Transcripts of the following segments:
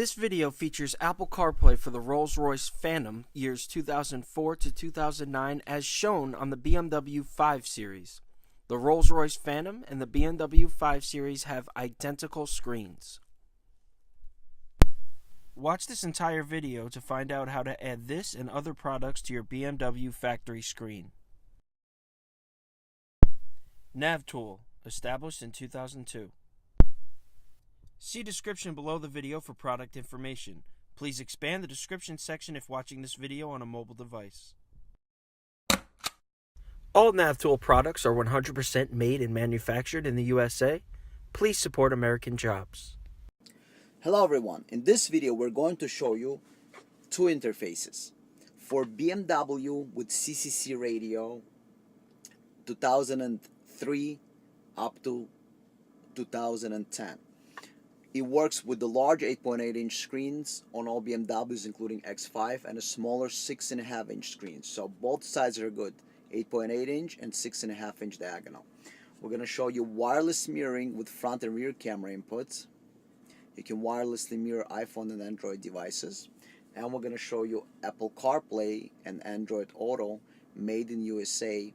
This video features Apple CarPlay for the Rolls Royce Phantom years 2004 to 2009 as shown on the BMW 5 Series. The Rolls Royce Phantom and the BMW 5 Series have identical screens. Watch this entire video to find out how to add this and other products to your BMW factory screen. NavTool, established in 2002. See description below the video for product information. Please expand the description section if watching this video on a mobile device. All NavTool products are 100% made and manufactured in the USA. Please support American jobs. Hello everyone, in this video we're going to show you two interfaces for BMW with CCC radio 2003 up to 2010. It works with the large 8.8-inch screens on all BMWs including X5 and a smaller 6.5-inch screen, so both sides are good, 8.8-inch and 6.5-inch diagonal. We're going to show you wireless mirroring with front and rear camera inputs. You can wirelessly mirror iPhone and Android devices, and we're going to show you Apple CarPlay and Android Auto made in USA,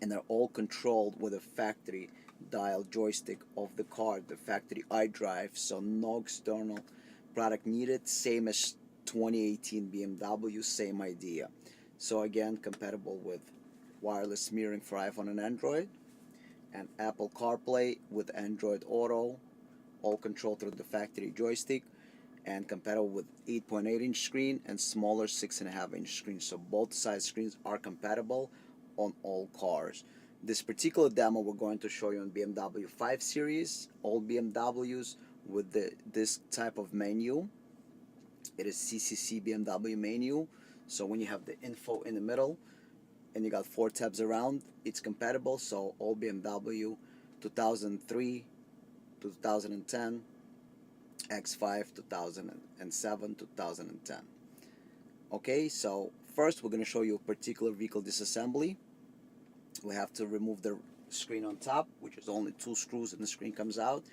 and they're all controlled with a factory dial joystick of the car, the factory iDrive, so no external product needed, same as 2018 BMW, same idea. So again, compatible with wireless mirroring for iPhone and Android, and Apple CarPlay with Android Auto, all controlled through the factory joystick, and compatible with 8.8-inch screen and smaller 6.5-inch screen. So both side screens are compatible on all cars. This particular demo we're going to show you on BMW 5 Series, all BMWs with this type of menu. It is CCC BMW menu. So when you have the info in the middle and you got 4 tabs around, it's compatible. So all BMW 2003, 2010, X5, 2007, 2010. Okay, so first we're going to show you a particular vehicle disassembly. We have to remove the screen on top, which is only 2 screws and the screen comes out,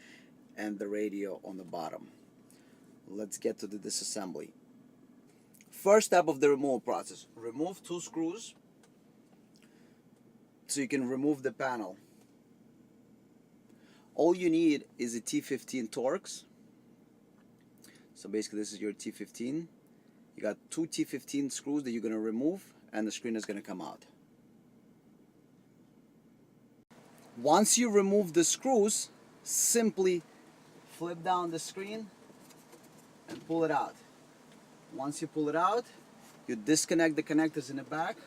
and the radio on the bottom. Let's get to the disassembly. First step of the removal process, remove 2 screws so you can remove the panel. All you need is a T15 Torx. So basically this is your T15. You got 2 T15 screws that you're going to remove, and the screen is going to come out. Once you remove the screws, simply flip down the screen and pull it out. Once you pull it out, you disconnect the connectors in the back,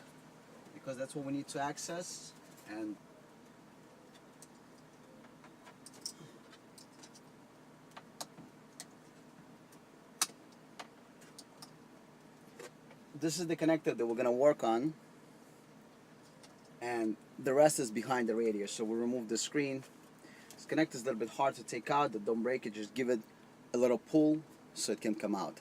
because that's what we need to access, and this is the connector that we're going to work on, and the rest is behind the radio. So we'll remove the screen. This connector is a little bit hard to take out, but don't break it, just give it a little pull so it can come out.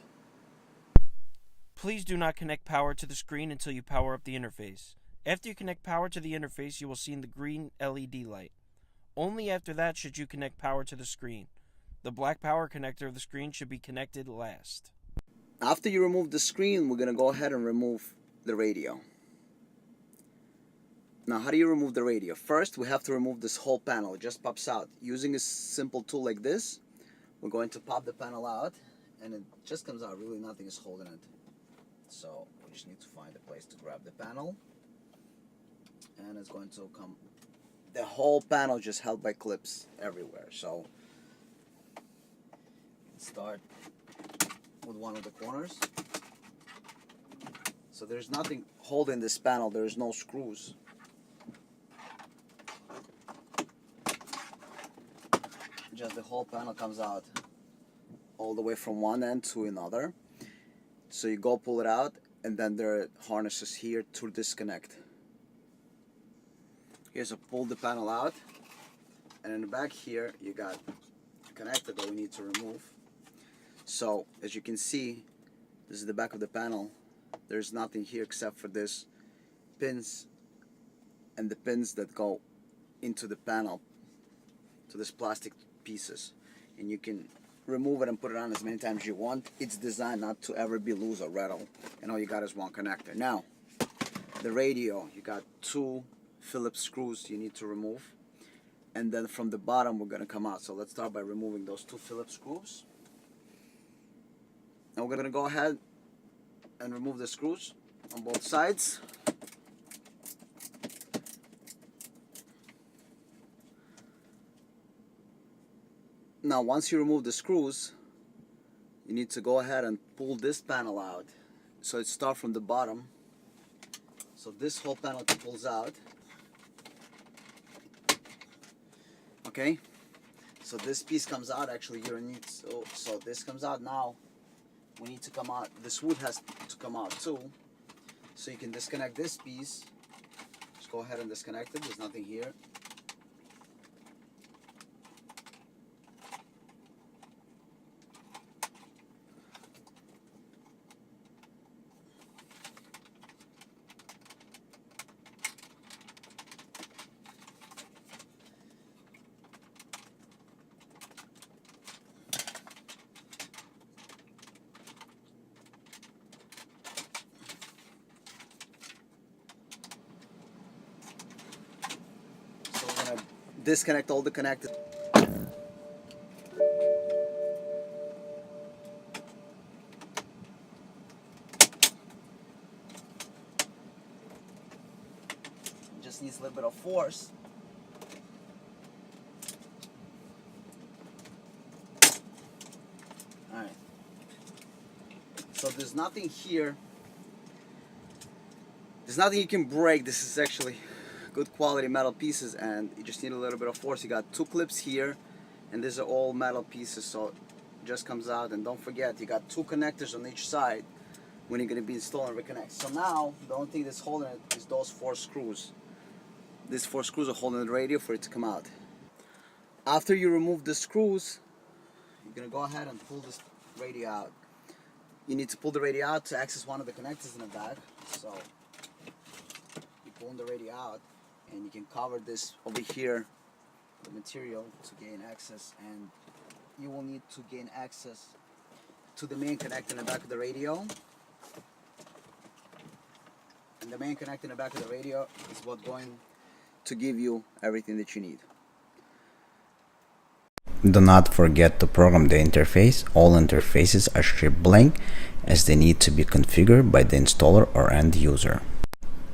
Please do not connect power to the screen until you power up the interface. After you connect power to the interface, you will see the green LED light. Only after that should you connect power to the screen. The black power connector of the screen should be connected last. After you remove the screen, we're going to go ahead and remove the radio. Now, how do you remove the radio? First, we have to remove this whole panel. It just pops out. Using a simple tool like this, we're going to pop the panel out, and it just comes out. Really, nothing is holding it. So we just need to find a place to grab the panel, and it's going to come. The whole panel just held by clips everywhere. So start with one of the corners. So there's nothing holding this panel. There's no screws. Just the whole panel comes out all the way from one end to another. So you go pull it out, and then there are harnesses here to disconnect. Here's a pull the panel out, and in the back here you got a connector that we need to remove. So as you can see, this is the back of the panel. There's nothing here except for this pins and the pins that go into the panel to this plastic pieces, and you can remove it and put it on as many times as you want. It's designed not to ever be loose or rattle, and all you got is one connector. Now, the radio, you got two Phillips screws you need to remove, and then from the bottom we're going to come out. So let's start by removing those two Phillips screws. And we're going to go ahead and remove the screws on both sides. Now once you remove the screws, you need to go ahead and pull this panel out. So it starts from the bottom. So this whole panel pulls out. Okay, so this piece comes out. Actually, you don't need so this comes out. Now we need to come out. This wood has to come out too. So you can disconnect this piece. Just go ahead and disconnect it. There's nothing here. So we're gonna disconnect all the connectors. Just needs a little bit of force. Alright. So there's nothing here. There's nothing you can break. This is actually good quality metal pieces, and you just need a little bit of force. You got two clips here, and these are all metal pieces, so it just comes out. And don't forget, you got two connectors on each side when you're going to be installing and reconnect. So now the only thing that's holding it is those four screws. These four screws are holding the radio for it to come out. After you remove the screws, you're going to go ahead and pull this radio out. You need to pull the radio out to access one of the connectors in the back. So you pull the radio out, and you can cover this over here, the material, to gain access. And you will need to gain access to the main connector in the back of the radio. And the main connector in the back of the radio is what's going to give you everything that you need. Do not forget to program the interface. All interfaces are shipped blank as they need to be configured by the installer or end user.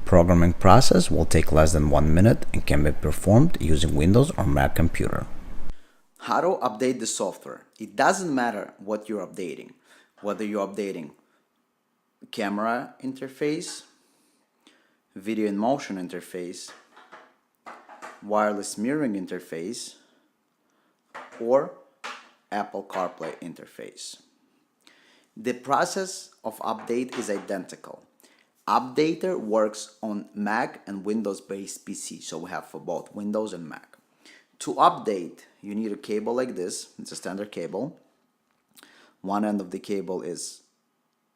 Programming process will take less than 1 minute and can be performed using Windows or Mac computer. How to update the software. It doesn't matter what you're updating, whether you're updating camera interface, video in motion interface, wireless mirroring interface, or Apple CarPlay interface. The process of update is identical. Updater works on Mac and Windows-based PC, so we have for both Windows and Mac. To update, you need a cable like this. It's a standard cable. One end of the cable is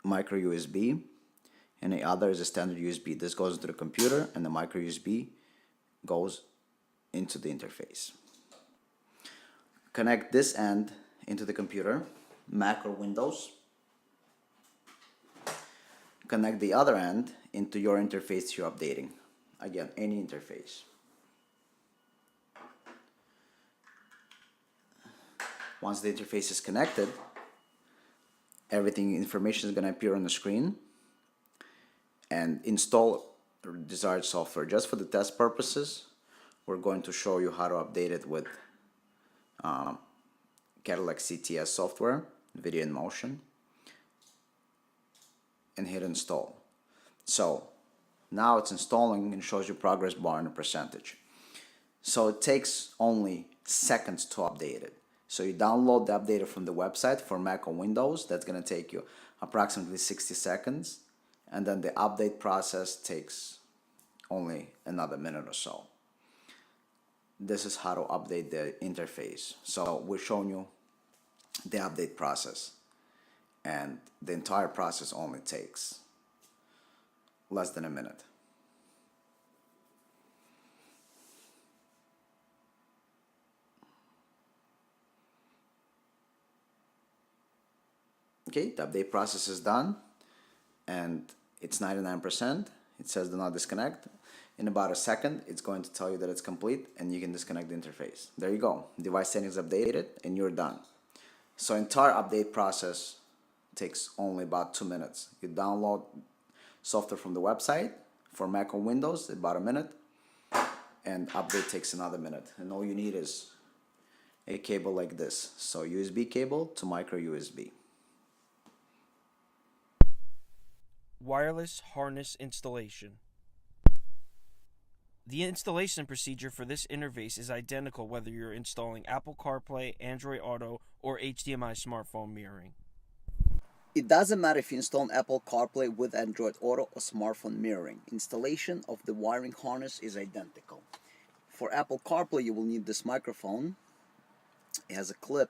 micro USB, and the other is a standard USB. This goes to the computer, and the micro USB goes into the interface. Connect this end into the computer, Mac or Windows. Connect the other end into your interface you're updating. Again, any interface. Once the interface is connected, information is going to appear on the screen, and install desired software. Just for the test purposes, we're going to show you how to update it with Cadillac CTS software, video in motion, and hit install. So now it's installing and shows you progress bar and a percentage. So it takes only seconds to update it. So you download the updater from the website for Mac or Windows. That's going to take you approximately 60 seconds. And then the update process takes only another minute or so. This is how to update the interface. So we're showing you the update process. And the entire process only takes less than a minute. Okay, the update process is done and it's 99%. It says do not disconnect. In about a second, it's going to tell you that it's complete and you can disconnect the interface. There you go. Device settings updated and you're done. So entire update process takes only about 2 minutes. You download software from the website. For Mac or Windows, about a minute, and update takes another minute. And all you need is a cable like this. So USB cable to micro USB. Wireless harness installation. The installation procedure for this interface is identical whether you're installing Apple CarPlay, Android Auto, or HDMI smartphone mirroring. It doesn't matter if you install Apple CarPlay with Android Auto or smartphone mirroring. Installation of the wiring harness is identical. For Apple CarPlay, you will need this microphone. It has a clip.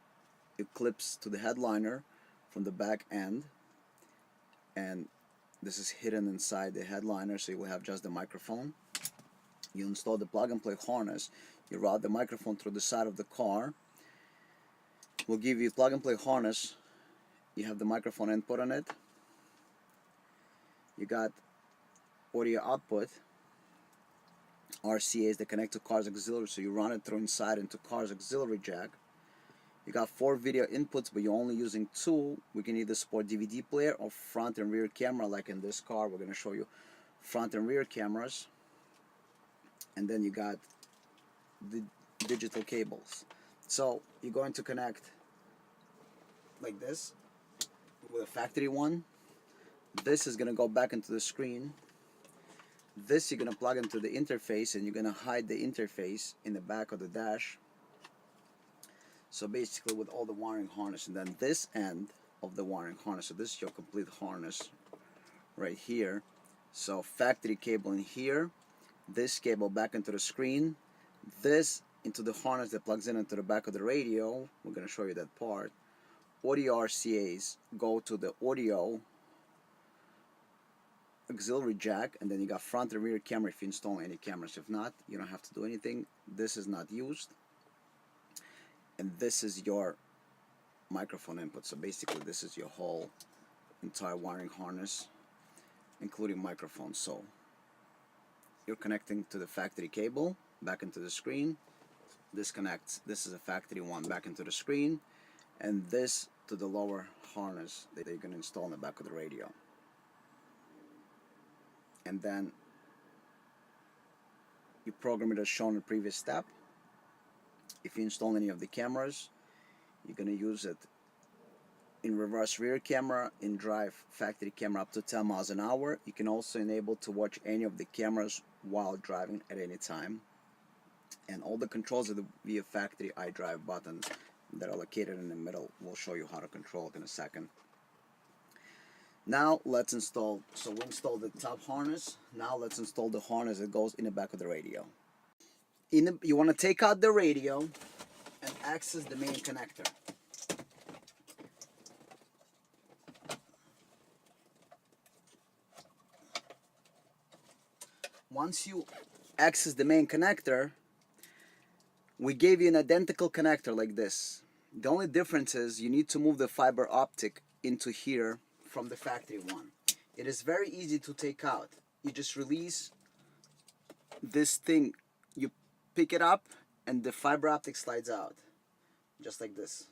It clips to the headliner from the back end. And this is hidden inside the headliner, so you will have just the microphone. You install the plug-and-play harness. You route the microphone through the side of the car. We'll give you plug-and-play harness. You have the microphone input on it. You got audio output, RCAs that connect to car's auxiliary, so you run it through inside into car's auxiliary jack. You got 4 video inputs, but you're only using 2. We can either support DVD player or front and rear camera, like in this car. We're going to show you front and rear cameras. And then you got the digital cables. So you're going to connect like this with a factory one. This is going to go back into the screen. This you're going to plug into the interface, and you're going to hide the interface in the back of the dash. So basically with all the wiring harness, and then this end of the wiring harness, so this is your complete harness right here. So factory cable in here, this cable back into the screen, this into the harness that plugs in into the back of the radio. We're going to show you that part. Audio RCAs go to the audio auxiliary jack, and then you got front and rear camera if you install any cameras. If not, you don't have to do anything. This is not used. And this is your microphone input. So basically this is your whole entire wiring harness, including microphone. So you're connecting to the factory cable back into the screen. This connects, this is a factory one, back into the screen, and this to the lower harness that you're going to install in the back of the radio. And then you program it as shown in the previous step. If you install any of the cameras, you're going to use it in reverse rear camera, in drive factory camera up to 10 miles an hour. You can also enable to watch any of the cameras while driving at any time. And all the controls are via factory iDrive buttons that are located in the middle. We'll show you how to control it in a second. Now let's install, so we installed the top harness. Now let's install the harness that goes in the back of the radio. You want to take out the radio and access the main connector. Once you access the main connector, we gave you an identical connector like this. The only difference is you need to move the fiber optic into here from the factory one. It is very easy to take out. You just release this thing, you pick it up, and the fiber optic slides out, just like this.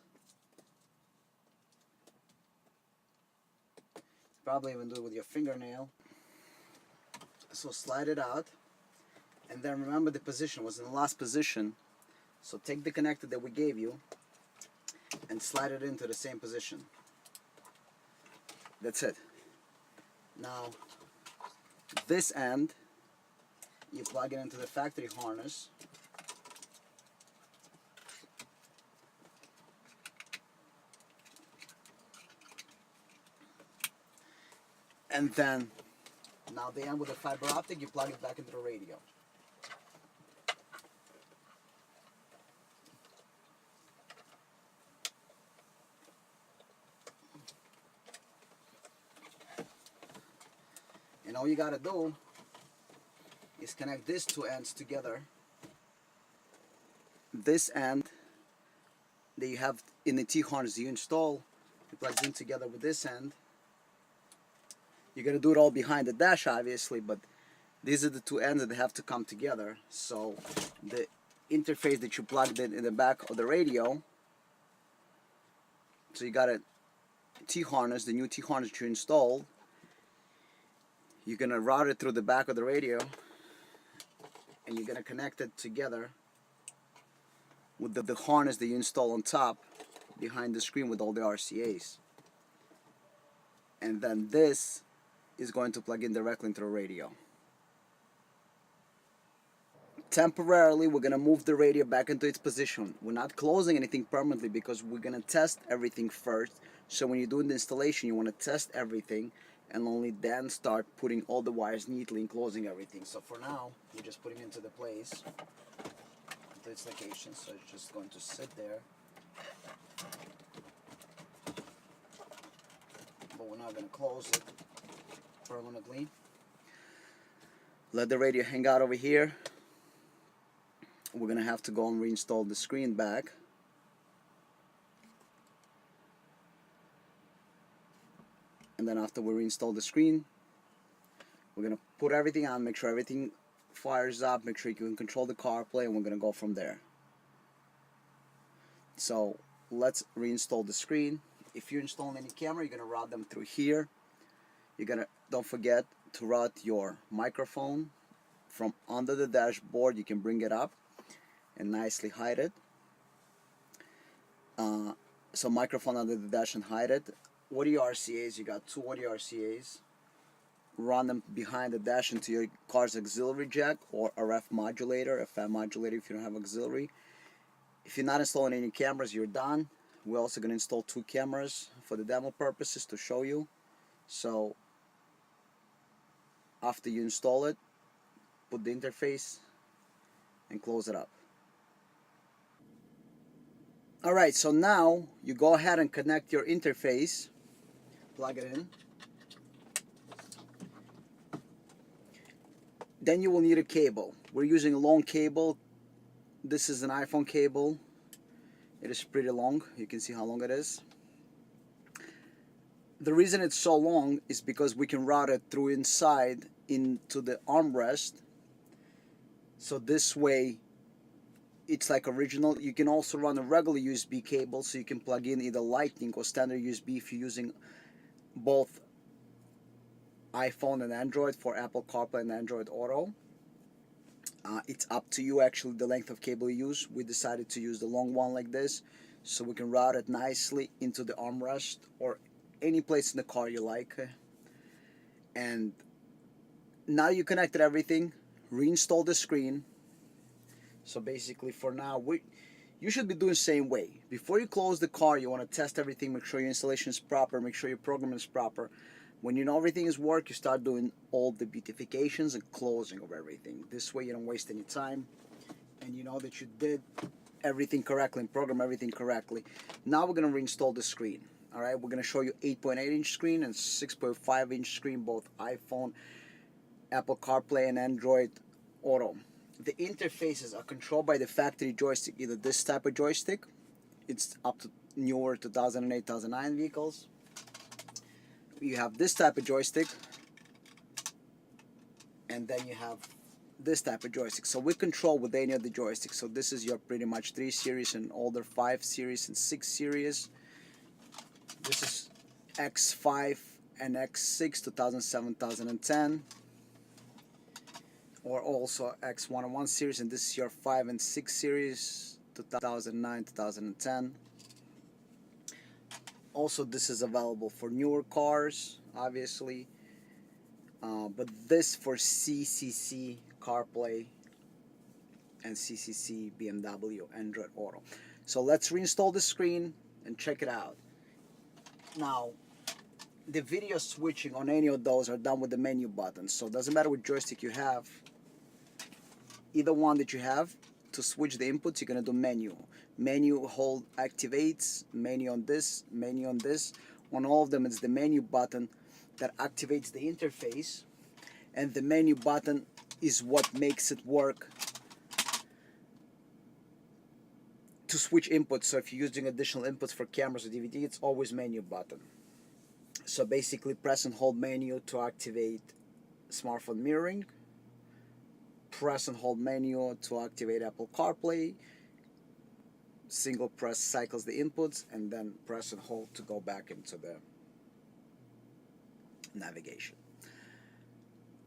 Probably even do it with your fingernail. So slide it out, and then remember the position was in the last position. So take the connector that we gave you and slide it into the same position. That's it. Now this end, you plug it into the factory harness. And then, now the end with the fiber optic, you plug it back into the radio. And all you gotta do is connect these two ends together. This end that you have in the T-harness you install, It plugs in together with this end. You're gonna do it all behind the dash, obviously, but these are the two ends that have to come together. So the interface that you plugged in the back of the radio, so you got a T-harness, the new T-harness that you installed, you're gonna route it through the back of the radio, and you're gonna connect it together with the harness that you install on top behind the screen with all the RCAs. And then this is going to plug in directly into the radio. Temporarily, we're going to move the radio back into its position. We're not closing anything permanently because we're going to test everything first. So when you're doing the installation, you want to test everything and only then start putting all the wires neatly and closing everything. So for now, we're just putting it into the place, into its location. So it's just going to sit there. But we're not going to close it permanently. Let the radio hang out over here. We're going to have to go and reinstall the screen back. And then after we reinstall the screen, we're going to put everything on, make sure everything fires up, make sure you can control the CarPlay, and we're going to go from there. So let's reinstall the screen. If you're installing any camera, you're going to route them through here. You're going to, don't forget to route your microphone from under the dashboard. You can bring it up and nicely hide it. So microphone under the dash and hide it. Audio RCAs, you got two audio RCAs. Run them behind the dash into your car's auxiliary jack or a ref modulator, FM modulator if you don't have auxiliary. If you're not installing any cameras, you're done. We're also going to install two cameras for the demo purposes to show you. So after you install it, put the interface and close it up. Alright, so now you go ahead and connect your interface, plug it in. Then you will need a cable. We're using a long cable. This is an iPhone cable. It is pretty long. You can see how long it is. The reason it's so long is because we can route it through inside into the armrest. So this way it's like original. You can also run a regular USB cable, so you can plug in either Lightning or standard USB if you're using both iPhone and Android for Apple CarPlay and Android Auto. It's up to you actually the length of cable you use. We decided to use the long one like this so we can route it nicely into the armrest or any place in the car you like. And now you connected everything, reinstall the screen. So basically for now, you should be doing the same way. Before you close the car, you want to test everything, make sure your installation is proper, make sure your programming is proper. When you know everything is work, you start doing all the beautifications and closing of everything. This way you don't waste any time and you know that you did everything correctly and program everything correctly. Now we're going to reinstall the screen. Alright, we're going to show you 8.8-inch screen and 6.5-inch screen, both iPhone, Apple CarPlay and Android Auto. The interfaces are controlled by the factory joystick, either this type of joystick, it's up to newer 2008, 2009 vehicles. You have this type of joystick, and then you have this type of joystick. So we control with any of the joysticks. So this is your pretty much 3 series and older 5 series and 6 series. This is X5 and X6 2007, 2010. Or also X101 series, and this is your 5 and 6 series 2009, 2010. Also, this is available for newer cars, obviously, but this for CCC CarPlay and CCC BMW Android Auto. So let's reinstall the screen and check it out. Now, the video switching on any of those are done with the menu button, so it doesn't matter what joystick you have. Either one that you have, to switch the inputs, you're going to do menu. Menu hold activates, menu on this, menu on this. On all of them, it's the menu button that activates the interface, and the menu button is what makes it work to switch inputs. So if you're using additional inputs for cameras or DVD, it's always menu button. So basically press and hold menu to activate smartphone mirroring, press and hold menu to activate Apple CarPlay, single press cycles the inputs, and then press and hold to go back into the navigation.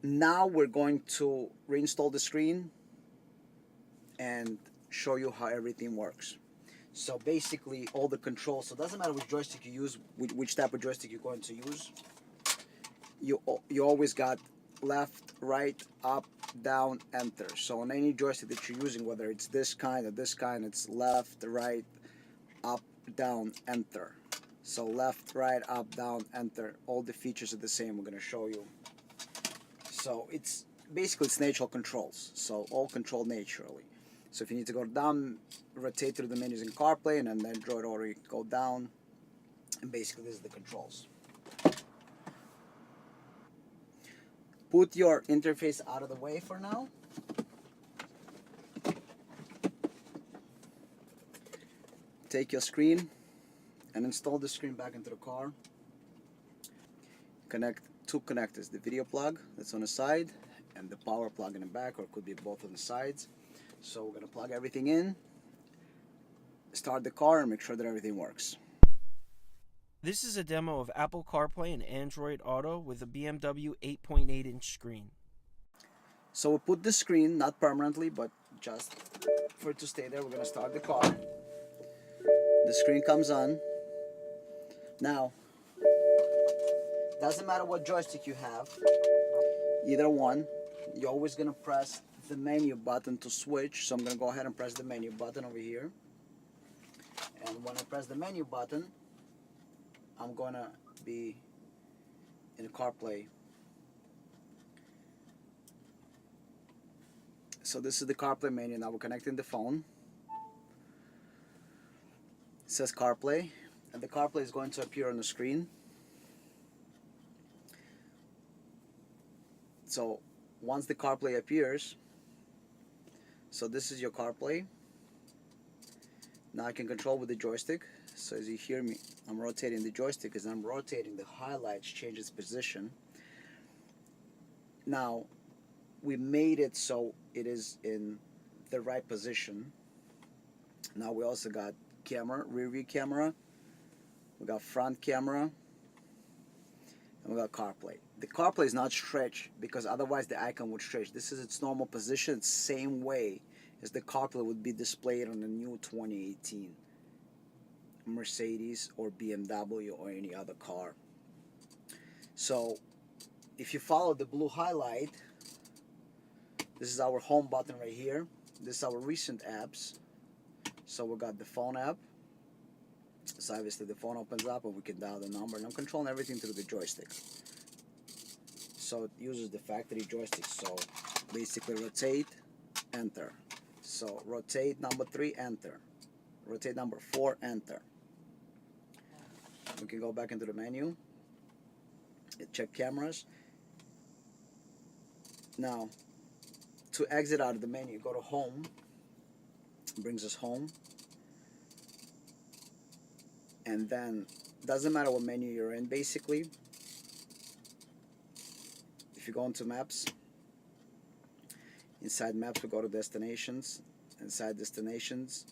Now we're going to reinstall the screen and show you how everything works. So basically all the controls, so it doesn't matter which joystick you use, which type of joystick you're going to use, you always got left, right, up, down, enter. So on any joystick that you're using, whether it's this kind or this kind, it's left, right, up, down, enter. So left, right, up, down, enter. All the features are the same. We're going to show you. So it's basically it's natural controls. So all controlled naturally. So if you need to go down, rotate through the menus in CarPlay, and then Droid Auto, go down. And basically this is the controls. Put your interface out of the way for now. Take your screen and install the screen back into the car. Connect two connectors, the video plug that's on the side and the power plug in the back, or it could be both on the sides. So we're going to plug everything in, start the car, and make sure that everything works. This is a demo of Apple CarPlay and Android Auto with a BMW 8.8-inch screen. So we put the screen, not permanently, but just for it to stay there. We're going to start the car. The screen comes on. Now, doesn't matter what joystick you have, either one, you're always going to press the menu button to switch. So I'm going to go ahead and press the menu button over here. And when I press the menu button, I'm going to be in CarPlay. So this is the CarPlay menu. Now we're connecting the phone. It says CarPlay, and the CarPlay is going to appear on the screen. So once the CarPlay appears, so this is your CarPlay. Now I can control with the joystick. So as you hear me, I'm rotating the joystick. As I'm rotating, the highlights change its position. Now we made it so it is in the right position. Now we also got camera, rear view camera, we got front camera, and we got CarPlay. The CarPlay is not stretched because otherwise the icon would stretch. This is its normal position, same way as the CarPlay would be displayed on the new 2018 Mercedes or BMW or any other car. So if you follow the blue highlight, this is our home button right here. This is our recent apps. So we got the phone app. So obviously the phone opens up and we can dial the number, and I'm controlling everything through the joystick. So it uses the factory joystick. So basically rotate, enter. So rotate number 3, enter. Rotate number 4, enter. We can go back into the menu, check cameras. Now to exit out of the menu, go to home. Brings us home, and then doesn't matter what menu you're in. Basically, if you go into maps, inside maps we go to destinations. Inside destinations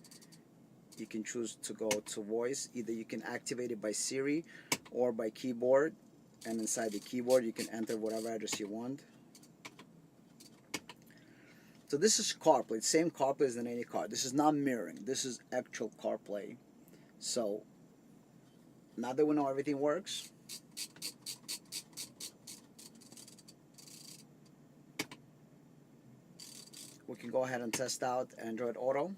you can choose to go to voice. Either you can activate it by Siri or by keyboard, and inside the keyboard you can enter whatever address you want. So this is CarPlay, same CarPlay as in any car. This is not mirroring, this is actual CarPlay. So now that we know everything works, we can go ahead and test out Android Auto.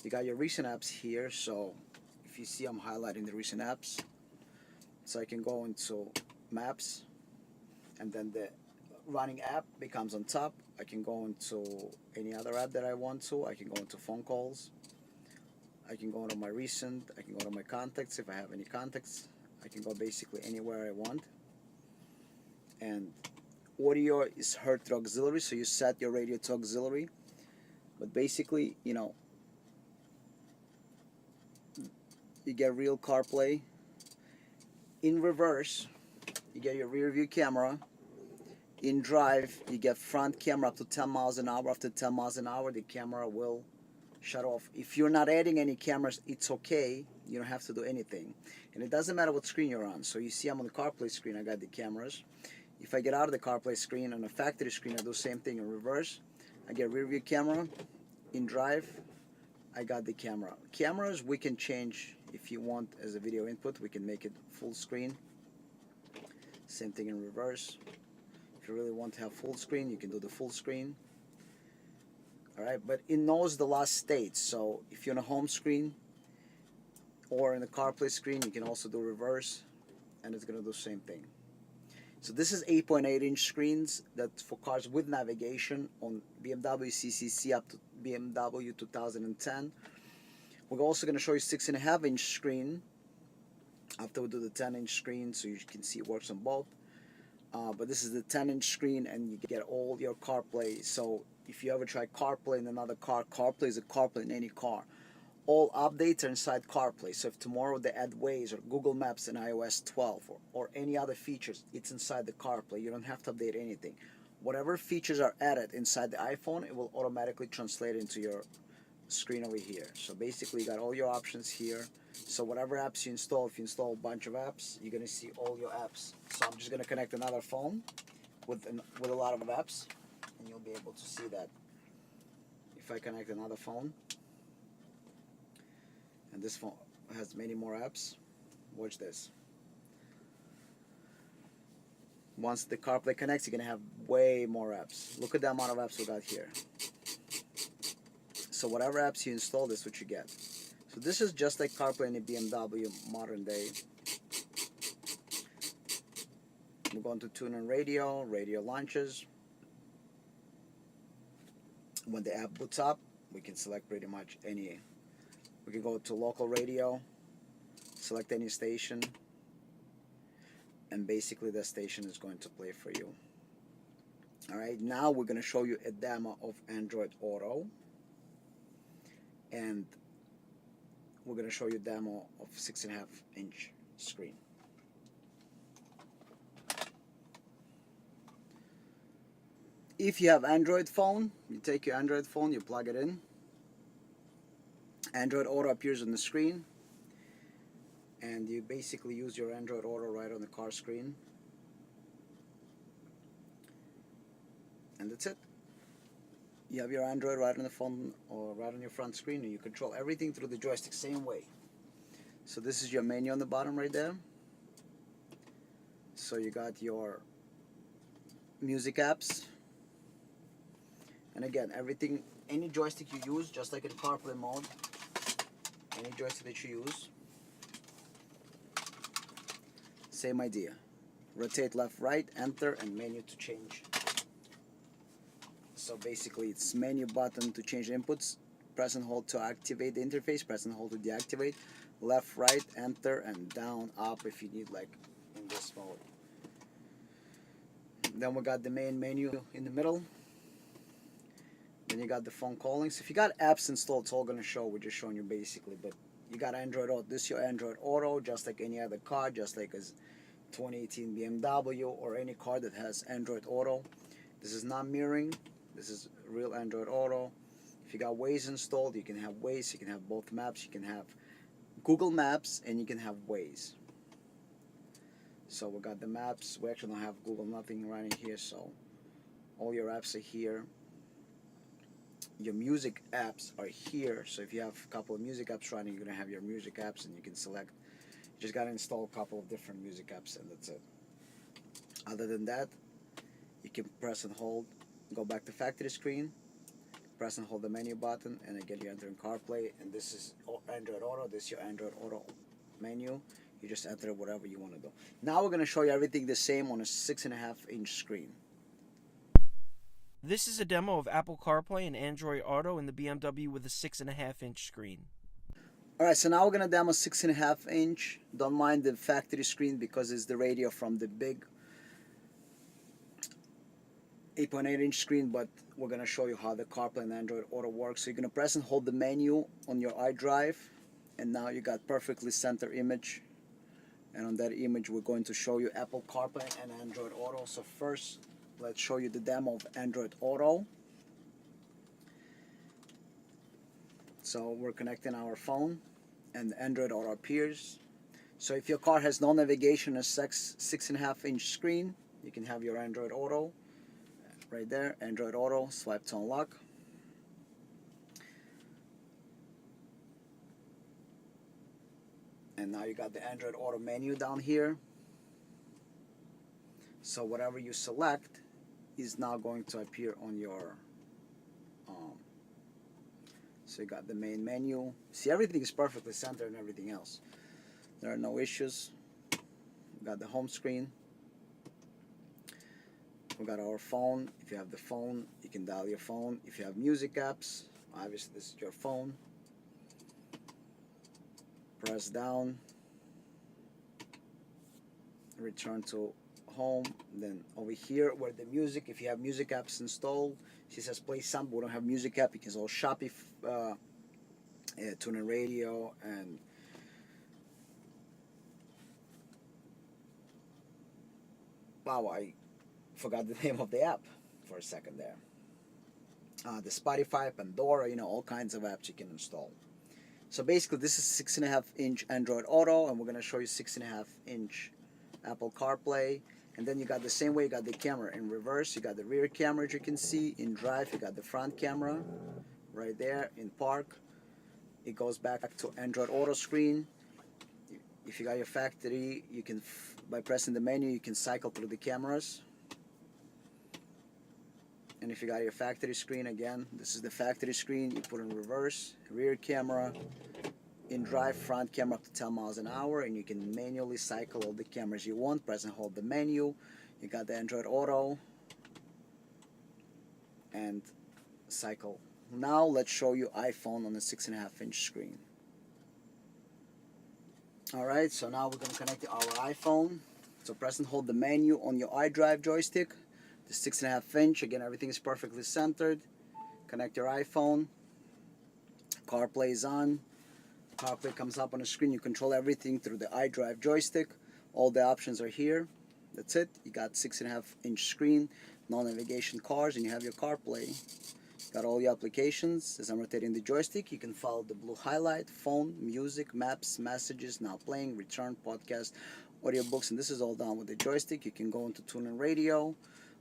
You got your recent apps here, so if you see I'm highlighting the recent apps, so I can go into maps, and then the running app becomes on top. I can go into any other app that I want to. I can go into phone calls. I can go into my recent. I can go to my contacts if I have any contacts. I can go basically anywhere I want. And audio is heard through auxiliary, so you set your radio to auxiliary. But basically, you know, you get real CarPlay. In reverse, you get your rear view camera. In drive, you get front camera up to 10 miles an hour. After 10 miles an hour, the camera will shut off. If you're not adding any cameras, it's okay. You don't have to do anything. And it doesn't matter what screen you're on. So you see I'm on the CarPlay screen, I got the cameras. If I get out of the CarPlay screen, on the factory screen, I do the same thing in reverse. I get rear view camera. In drive, I got the camera. Cameras we can change if you want as a video input. We can make it full screen. Same thing in reverse. If you really want to have full screen, you can do the full screen. Alright, but it knows the last state. So if you're on a home screen or in the CarPlay screen, you can also do reverse, and it's going to do the same thing. So this is 8.8-inch screens that's for cars with navigation on BMW CCC up to BMW 2010. We're also going to show you 6.5-inch screen after we do the 10-inch screen, so you can see it works on both. But this is the 10-inch screen, and you get all your CarPlay. So if you ever try CarPlay in another car, CarPlay is a CarPlay in any car. All updates are inside CarPlay. So if tomorrow they add Waze or Google Maps in iOS 12 or any other features, it's inside the CarPlay. You don't have to update anything. Whatever features are added inside the iPhone, it will automatically translate into your screen over here. So basically you got all your options here. So whatever apps you install, if you install a bunch of apps, you're going to see all your apps. So I'm just going to connect another phone with a lot of apps, and you'll be able to see that. If I connect another phone, and this phone has many more apps, watch this. Once the CarPlay connects, you're going to have way more apps. Look at the amount of apps we got here. So whatever apps you install, this is what you get. So this is just like CarPlay in the BMW modern day. We're going to tune in radio launches. When the app boots up, we can select pretty much any. We can go to local radio, select any station, and basically the station is going to play for you. Alright, now we're going to show you a demo of Android Auto, and we're going to show you a demo of 6.5-inch screen. If you have Android phone, you take your Android phone, you plug it in. Android Auto appears on the screen, and you basically use your Android Auto right on the car screen. And that's it. You have your Android right on the phone or right on your front screen, and you control everything through the joystick, same way. So this is your menu on the bottom right there. So you got your music apps. And again, everything, any joystick you use, just like in CarPlay mode, any joystick that you use, same idea. Rotate left, right, enter, and menu to change. So basically it's menu button to change inputs, press and hold to activate the interface, press and hold to deactivate, left, right, enter, and down, up if you need, like in this mode. Then we got the main menu in the middle. Then you got the phone calling. So if you got apps installed, it's all going to show. We're just showing you basically. But you got Android Auto. This is your Android Auto, just like any other car, just like as 2018 BMW or any car that has Android Auto. This is not mirroring. This is real Android Auto. If you got Waze installed, you can have Waze. You can have both maps. You can have Google Maps, and you can have Waze. So we got the maps. We actually don't have Google nothing running here, so all your apps are here. Your music apps are here, so if you have a couple of music apps running, you're going to have your music apps, and you can select. You just got to install a couple of different music apps, and that's it. Other than that, you can press and hold, go back to factory screen, press and hold the menu button, and again you enter in CarPlay, and this is Android Auto. This is your Android Auto menu. You just enter whatever you want to do. Now we're going to show you everything the same on a 6.5-inch screen. This is a demo of Apple CarPlay and Android Auto in the BMW with a 6.5-inch screen. Alright, so now we're going to demo 6.5-inch. Don't mind the factory screen because it's the radio from the big 8.8-inch screen, but we're going to show you how the CarPlay and Android Auto works. So you're going to press and hold the menu on your iDrive, and now you got perfectly center image, and on that image we're going to show you Apple CarPlay and Android Auto. So first let's show you the demo of Android Auto. So we're connecting our phone and Android Auto appears. So if your car has no navigation, a 6.5-inch screen, you can have your Android Auto right there. Android Auto, swipe to unlock. And now you got the Android Auto menu down here. So whatever you select is now going to appear on your so you got the main menu. See, everything is perfectly centered and everything else. There are no issues. We got the home screen. We got our phone. If you have the phone, you can dial your phone. If you have music apps, obviously this is your phone. Press down. Return to home. Then over here where the music, if you have music apps installed, she says play some, but we don't have music app. You can install Shopee, tune in radio, and wow, I forgot the name of the app for a second there. The Spotify, Pandora, you know, all kinds of apps you can install. So basically this is 6.5-inch Android Auto, and we're going to show you 6.5-inch Apple CarPlay. And then you got the same way, you got the camera in reverse, you got the rear camera, as you can see. In drive, you got the front camera right there. In park, it goes back to Android Auto screen. If you got your factory, you can, by pressing the menu, you can cycle through the cameras. And if you got your factory screen, again, this is the factory screen, you put in reverse, rear camera, in drive, front camera up to 10 miles an hour, and you can manually cycle all the cameras you want. Press and hold the menu. You got the Android Auto and cycle. Now let's show you iPhone on the 6.5-inch screen. Alright, so now we're going to connect our iPhone. So press and hold the menu on your iDrive joystick. The 6.5-inch, again, everything is perfectly centered. Connect your iPhone. CarPlay is on. CarPlay comes up on the screen. You control everything through the iDrive joystick. All the options are here. That's it. You got 6.5-inch screen, no navigation cars, and you have your CarPlay. Got all your applications. As I'm rotating the joystick, you can follow the blue highlight, phone, music, maps, messages, now playing, return, podcast, audiobooks, and this is all done with the joystick. You can go into tune in radio,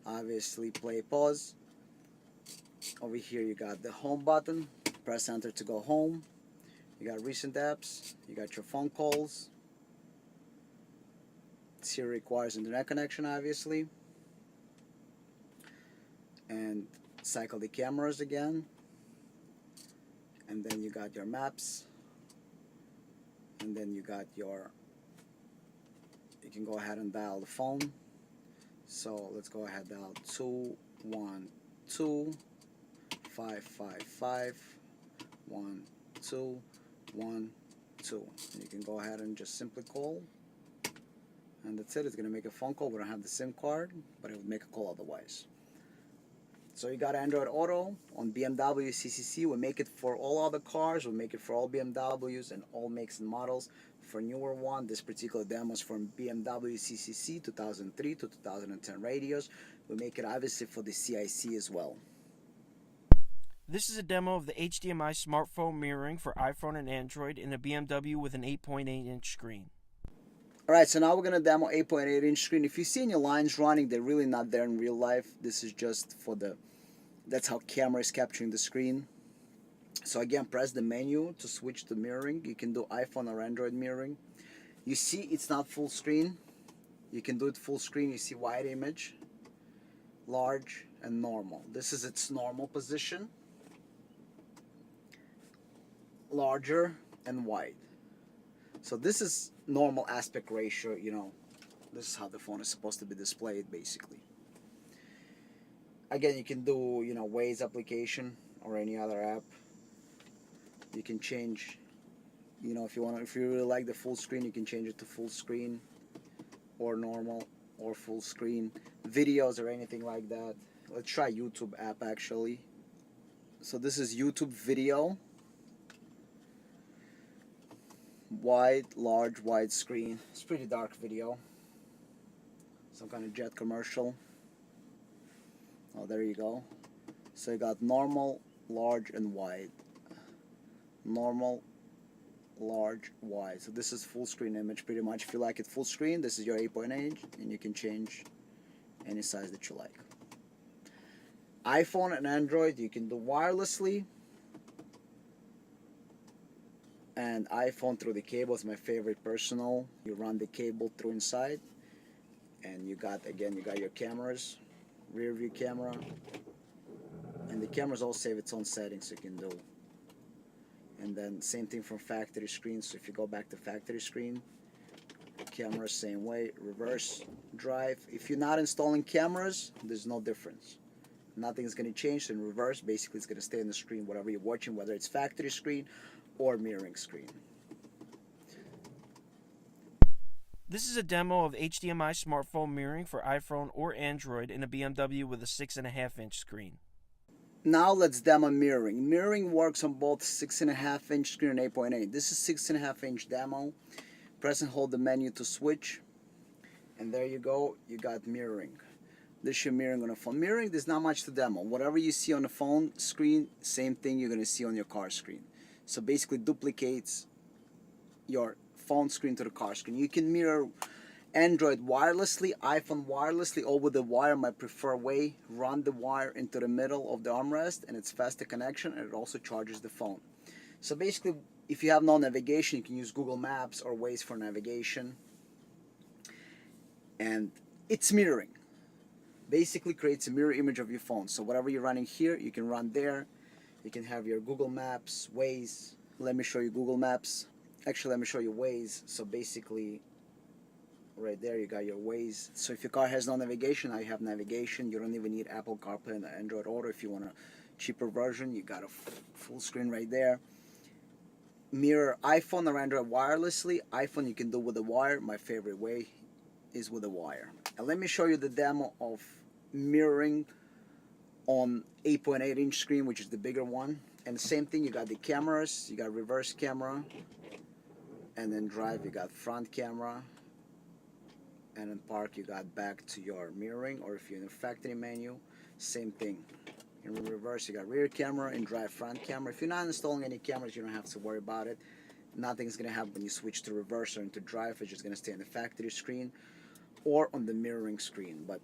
obviously play, pause. Over here you got the home button. Press enter to go home. You got recent apps. You got your phone calls. This here requires internet connection, obviously. And cycle the cameras again. And then you got your maps. And then you got your, you can go ahead and dial the phone. So let's go ahead, dial 212 555 1212. You can go ahead and just simply call, and that's it. It's going to make a phone call. We don't have the SIM card, but it would make a call otherwise. So you got Android Auto on BMW CCC. We make it for all other cars. We make it for all BMWs and all makes and models. For newer one, this particular demo is from BMW CCC 2003 to 2010 radios. We make it obviously for the CIC as well. This is a demo of the HDMI smartphone mirroring for iPhone and Android in a BMW with an 8.8-inch screen. Alright, so now we're going to demo 8.8-inch screen. If you see any lines running, they're really not there in real life. This is just for the, that's how camera is capturing the screen. So again, press the menu to switch to mirroring. You can do iPhone or Android mirroring. You see it's not full screen. You can do it full screen. You see wide image, large, and normal. This is its normal position. Larger and wide. So this is normal aspect ratio, you know. This is how the phone is supposed to be displayed, basically. Again, you can do, you know, Waze application or any other app. You can change, you know, if you really like the full screen, you can change it to full screen or normal or full screen. Videos or anything like that. Let's try YouTube app actually. So this is YouTube video. large, wide screen. It's pretty dark video. Some kind of jet commercial. Oh, there you go. So you got normal, large, and wide. Normal, large, wide. So this is full screen image pretty much. If you like it full screen, this is your 8.8, and you can change any size that you like. iPhone and Android you can do wirelessly, and iPhone through the cable is my favorite personal. You run the cable through inside, and you got your cameras, rear view camera, and the cameras all save its own settings you can do. And then same thing from factory screen. So if you go back to factory screen, camera same way, reverse drive. If you're not installing cameras, there's no difference. Nothing's going to change. So in reverse, basically it's going to stay on the screen whatever you're watching, whether it's factory screen or mirroring screen. This is a demo of HDMI smartphone mirroring for iPhone or Android in a BMW with a 6.5-inch screen. Now let's demo mirroring. Mirroring works on both 6.5-inch screen and 8.8. This is 6.5-inch demo. Press and hold the menu to switch, and there you go, you got mirroring. This is your mirroring on a phone. Mirroring, there's not much to demo. Whatever you see on the phone screen, same thing you're going to see on your car screen. So basically duplicates your phone screen to the car screen. You can mirror Android wirelessly, iPhone wirelessly, or with the wire, my preferred way. Run the wire into the middle of the armrest, and it's faster connection, and it also charges the phone. So basically, if you have no navigation, you can use Google Maps or Waze for navigation. And it's mirroring. Basically creates a mirror image of your phone. So whatever you're running here, you can run there. You can have your Google Maps, Waze. Let me show you Google Maps. Actually, let me show you Waze. So basically, right there you got your Waze. So if your car has no navigation, I have navigation. You don't even need Apple CarPlay and Android Auto. If you want a cheaper version, you got a full screen right there. Mirror iPhone or Android wirelessly. iPhone you can do with a wire. My favorite way is with a wire. And let me show you the demo of mirroring on 8.8-inch screen, which is the bigger one. And the same thing, you got the cameras, you got reverse camera, and then drive you got front camera, and in park you got back to your mirroring, or if you're in the factory menu, same thing. In reverse you got rear camera, in drive front camera. If you're not installing any cameras, you don't have to worry about it. Nothing's gonna happen when you switch to reverse or into drive. It's just gonna stay on the factory screen or on the mirroring screen. But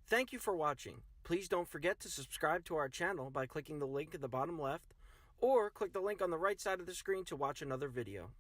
Thank you for watching. Please don't forget to subscribe to our channel by clicking the link at the bottom left, or click the link on the right side of the screen to watch another video.